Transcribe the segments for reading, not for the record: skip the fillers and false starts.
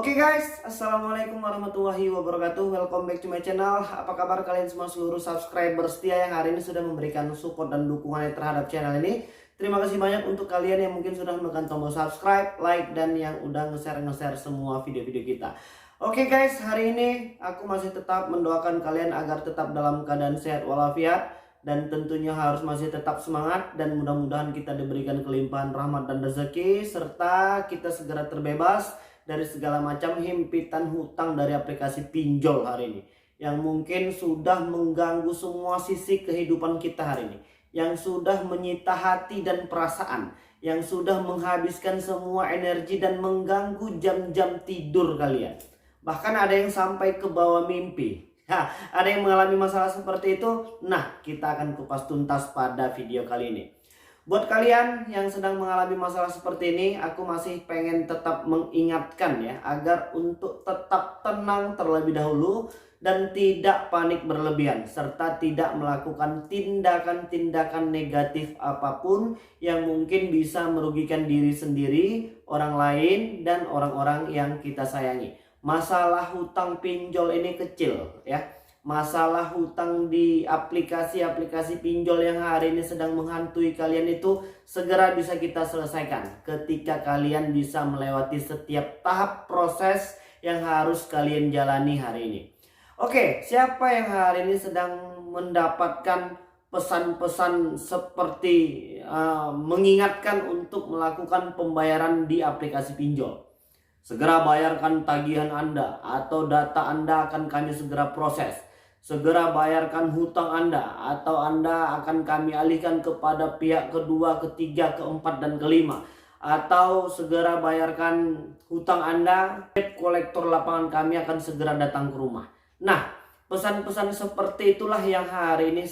Oke guys, assalamualaikum warahmatullahi wabarakatuh. Welcome back to my channel. Apa kabar kalian semua seluruh subscriber setia yang hari ini sudah memberikan support dan dukungannya terhadap channel ini. Terima kasih banyak untuk kalian yang mungkin sudah menekan tombol subscribe, like, dan yang udah nge-share semua video-video kita. Oke guys, hari ini aku masih tetap mendoakan kalian agar tetap dalam keadaan sehat walafiat, dan tentunya harus masih tetap semangat, dan mudah-mudahan kita diberikan kelimpahan rahmat dan rezeki, serta kita segera terbebas dari segala macam himpitan hutang dari aplikasi pinjol hari ini, yang mungkin sudah mengganggu semua sisi kehidupan kita hari ini, yang sudah menyita hati dan perasaan, yang sudah menghabiskan semua energi dan mengganggu jam-jam tidur kalian. Bahkan ada yang sampai ke bawah mimpi. Ada yang mengalami masalah seperti itu. Nah, kita akan kupas tuntas pada video kali ini. Buat kalian yang sedang mengalami masalah seperti ini, aku masih pengen tetap mengingatkan ya, agar untuk tetap tenang terlebih dahulu dan tidak panik berlebihan, serta tidak melakukan tindakan-tindakan negatif apapun yang mungkin bisa merugikan diri sendiri, orang lain, dan orang-orang yang kita sayangi. Masalah hutang pinjol ini kecil ya. Masalah hutang di aplikasi-aplikasi pinjol yang hari ini sedang menghantui kalian itu segera bisa kita selesaikan ketika kalian bisa melewati setiap tahap proses yang harus kalian jalani hari ini. Oke, siapa yang hari ini sedang mendapatkan pesan-pesan seperti mengingatkan untuk melakukan pembayaran di aplikasi pinjol? Segera bayarkan tagihan Anda atau data Anda akan kami segera proses. Segera bayarkan hutang Anda atau Anda akan kami alihkan kepada pihak kedua, ketiga, keempat, dan kelima. Atau segera bayarkan hutang Anda, debt kolektor lapangan kami akan segera datang ke rumah. Nah, pesan-pesan seperti itulah yang hari ini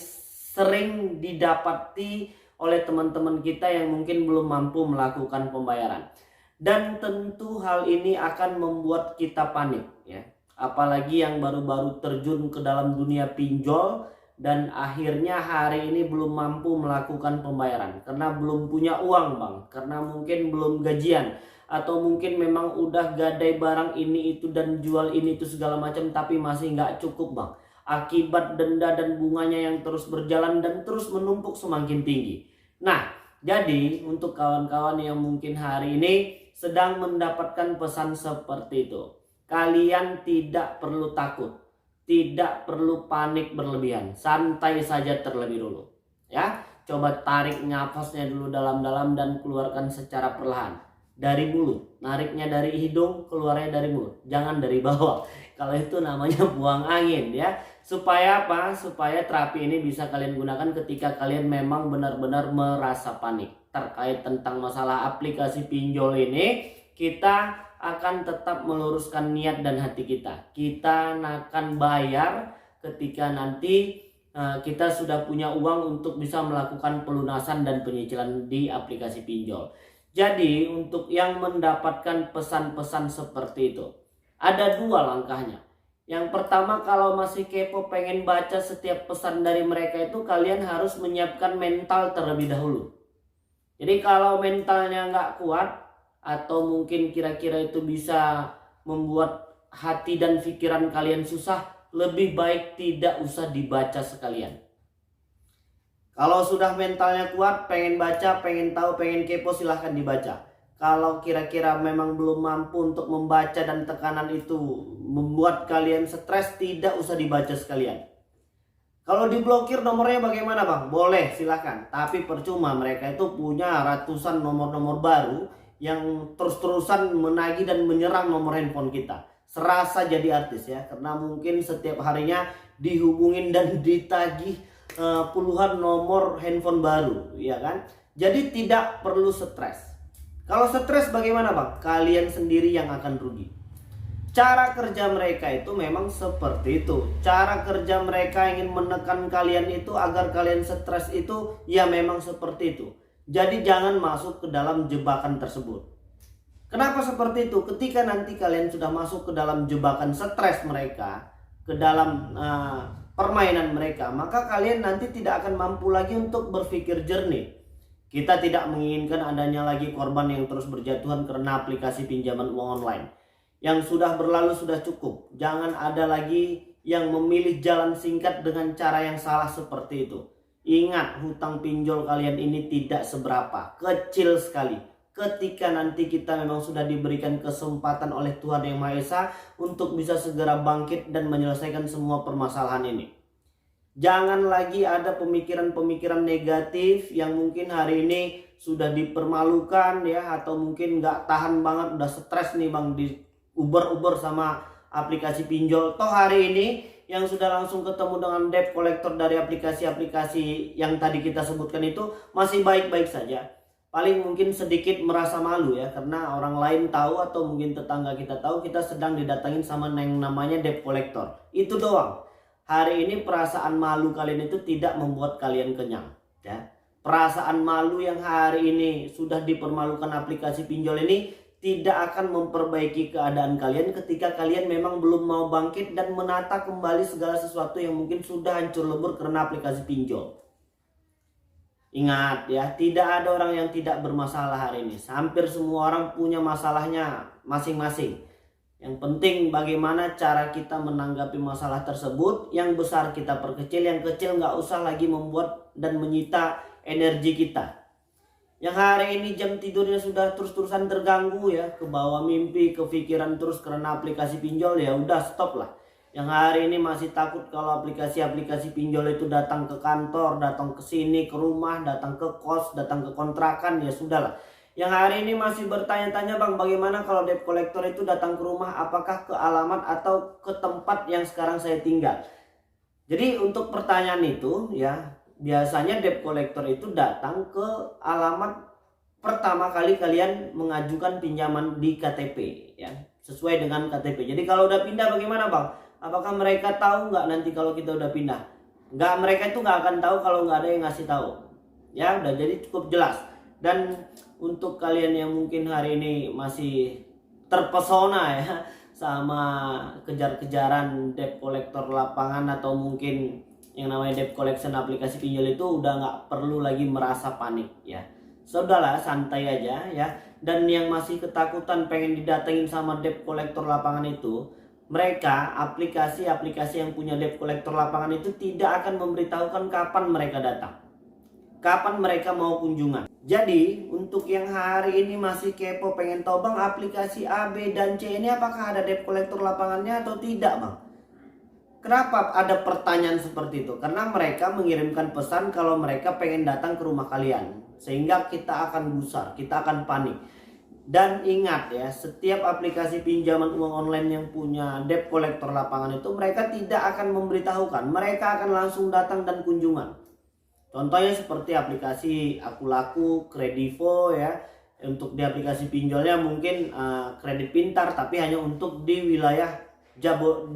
sering didapati oleh teman-teman kita yang mungkin belum mampu melakukan pembayaran. Dan tentu hal ini akan membuat kita panik ya. Apalagi yang baru-baru terjun ke dalam dunia pinjol dan akhirnya hari ini belum mampu melakukan pembayaran karena belum punya uang bang, karena mungkin belum gajian, atau mungkin memang udah gadai barang ini itu dan jual ini itu segala macam tapi masih nggak cukup bang, akibat denda dan bunganya yang terus berjalan dan terus menumpuk semakin tinggi. Nah, jadi untuk kawan-kawan yang mungkin hari ini sedang mendapatkan pesan seperti itu, kalian tidak perlu takut, tidak perlu panik berlebihan, santai saja terlebih dulu ya. Coba tarik nafasnya dulu dalam-dalam dan keluarkan secara perlahan dari mulut. Nariknya dari hidung, keluarnya dari mulut, jangan dari bawah. Kalau itu namanya buang angin ya. Supaya apa? Supaya terapi ini bisa kalian gunakan ketika kalian memang benar-benar merasa panik terkait tentang masalah aplikasi pinjol ini. Kita akan tetap meluruskan niat dan hati kita. Kita akan bayar ketika nanti kita sudah punya uang untuk bisa melakukan pelunasan dan penyicilan di aplikasi pinjol. Jadi untuk yang mendapatkan pesan-pesan seperti itu, ada dua langkahnya. Yang pertama, kalau masih kepo pengen baca setiap pesan dari mereka itu, kalian harus menyiapkan mental terlebih dahulu. Jadi kalau mentalnya nggak kuat, atau mungkin kira-kira itu bisa membuat hati dan pikiran kalian susah, lebih baik tidak usah dibaca sekalian. Kalau sudah mentalnya kuat, pengen baca, pengen tahu, pengen kepo, silahkan dibaca. Kalau kira-kira memang belum mampu untuk membaca dan tekanan itu membuat kalian stres, tidak usah dibaca sekalian. Kalau diblokir nomornya bagaimana bang? Boleh, silahkan. Tapi percuma, mereka itu punya ratusan nomor-nomor baru yang terus-terusan menagih dan menyerang nomor handphone kita. Serasa jadi artis ya, karena mungkin setiap harinya dihubungin dan ditagih puluhan nomor handphone baru, ya kan? Jadi tidak perlu stres. Kalau stres bagaimana bang? Kalian sendiri yang akan rugi. Cara kerja mereka itu memang seperti itu. Cara kerja mereka ingin menekan kalian itu agar kalian stres itu, ya memang seperti itu. Jadi jangan masuk ke dalam jebakan tersebut. Kenapa seperti itu? Ketika nanti kalian sudah masuk ke dalam jebakan stres mereka, ke dalam permainan mereka, maka kalian nanti tidak akan mampu lagi untuk berpikir jernih. Kita tidak menginginkan adanya lagi korban yang terus berjatuhan karena aplikasi pinjaman uang online. Yang sudah berlalu sudah cukup. Jangan ada lagi yang memilih jalan singkat dengan cara yang salah seperti itu. Ingat, hutang pinjol kalian ini tidak seberapa, kecil sekali. Ketika nanti kita memang sudah diberikan kesempatan oleh Tuhan Yang Maha Esa untuk bisa segera bangkit dan menyelesaikan semua permasalahan ini. Jangan lagi ada pemikiran-pemikiran negatif yang mungkin hari ini sudah dipermalukan ya, atau mungkin nggak tahan banget, udah stres nih bang di uber-uber sama aplikasi pinjol. Toh hari ini yang sudah langsung ketemu dengan debt collector dari aplikasi-aplikasi yang tadi kita sebutkan itu masih baik-baik saja. Paling mungkin sedikit merasa malu ya, karena orang lain tahu atau mungkin tetangga kita tahu kita sedang didatangin sama yang namanya debt collector. Itu doang. Hari ini perasaan malu kalian itu tidak membuat kalian kenyang ya. Perasaan malu yang hari ini sudah dipermalukan aplikasi pinjol ini tidak akan memperbaiki keadaan kalian ketika kalian memang belum mau bangkit dan menata kembali segala sesuatu yang mungkin sudah hancur lebur karena aplikasi pinjol. Ingat ya, tidak ada orang yang tidak bermasalah hari ini. Hampir semua orang punya masalahnya masing-masing. Yang penting bagaimana cara kita menanggapi masalah tersebut. Yang besar kita perkecil, yang kecil nggak usah lagi membuat dan menyita energi kita. Yang hari ini jam tidurnya sudah terus-terusan terganggu ya, ke bawah mimpi, kepikiran terus karena aplikasi pinjol, ya udah stop lah. Yang hari ini masih takut kalau aplikasi-aplikasi pinjol itu datang ke kantor, datang ke sini, ke rumah, datang ke kos, datang ke kontrakan, ya sudahlah. Yang hari ini masih bertanya-tanya, bang, bagaimana kalau debt collector itu datang ke rumah, apakah ke alamat atau ke tempat yang sekarang saya tinggal? Jadi untuk pertanyaan itu ya, biasanya debt collector itu datang ke alamat pertama kali kalian mengajukan pinjaman di KTP ya, sesuai dengan KTP. Jadi kalau udah pindah bagaimana, bang? Apakah mereka tahu nggak nanti kalau kita udah pindah? Nggak, mereka itu nggak akan tahu kalau nggak ada yang ngasih tahu. Ya udah, jadi cukup jelas. Dan untuk kalian yang mungkin hari ini masih terpesona ya sama kejar-kejaran debt collector lapangan atau mungkin yang namanya debt collection aplikasi pinjol, itu udah nggak perlu lagi merasa panik ya. Sudahlah, santai aja ya. Dan yang masih ketakutan pengen didatengin sama debt collector lapangan itu, mereka aplikasi-aplikasi yang punya debt collector lapangan itu tidak akan memberitahukan kapan mereka datang, kapan mereka mau kunjungan. Jadi untuk yang hari ini masih kepo pengen tahu, bang, aplikasi A, B, dan C ini apakah ada debt collector lapangannya atau tidak, bang? Kenapa ada pertanyaan seperti itu? Karena mereka mengirimkan pesan kalau mereka pengen datang ke rumah kalian, sehingga kita akan gusar, kita akan panik. Dan ingat ya, setiap aplikasi pinjaman uang online yang punya debt collector lapangan itu mereka tidak akan memberitahukan, mereka akan langsung datang dan kunjungan. Contohnya seperti aplikasi Akulaku, Kredivo ya. Untuk di aplikasi pinjolnya mungkin kredit pintar, tapi hanya untuk di wilayah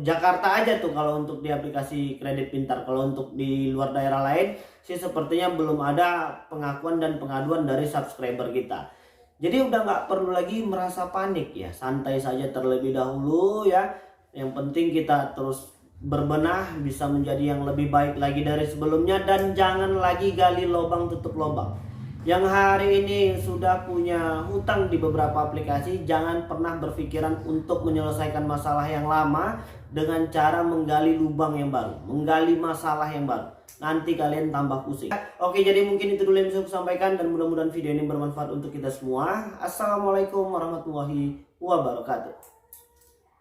Jakarta aja tuh kalau untuk di aplikasi kredit pintar. Kalau untuk di luar daerah lain sih sepertinya belum ada pengakuan dan pengaduan dari subscriber kita. Jadi udah nggak perlu lagi merasa panik ya, santai saja terlebih dahulu ya. Yang penting kita terus berbenah, bisa menjadi yang lebih baik lagi dari sebelumnya, dan jangan lagi gali lubang tutup lubang. Yang hari ini sudah punya hutang di beberapa aplikasi, jangan pernah berpikiran untuk menyelesaikan masalah yang lama dengan cara menggali lubang yang baru, menggali masalah yang baru. Nanti kalian tambah pusing. Oke, jadi mungkin itu dulu yang bisa aku sampaikan, dan mudah-mudahan video ini bermanfaat untuk kita semua. Assalamualaikum warahmatullahi wabarakatuh.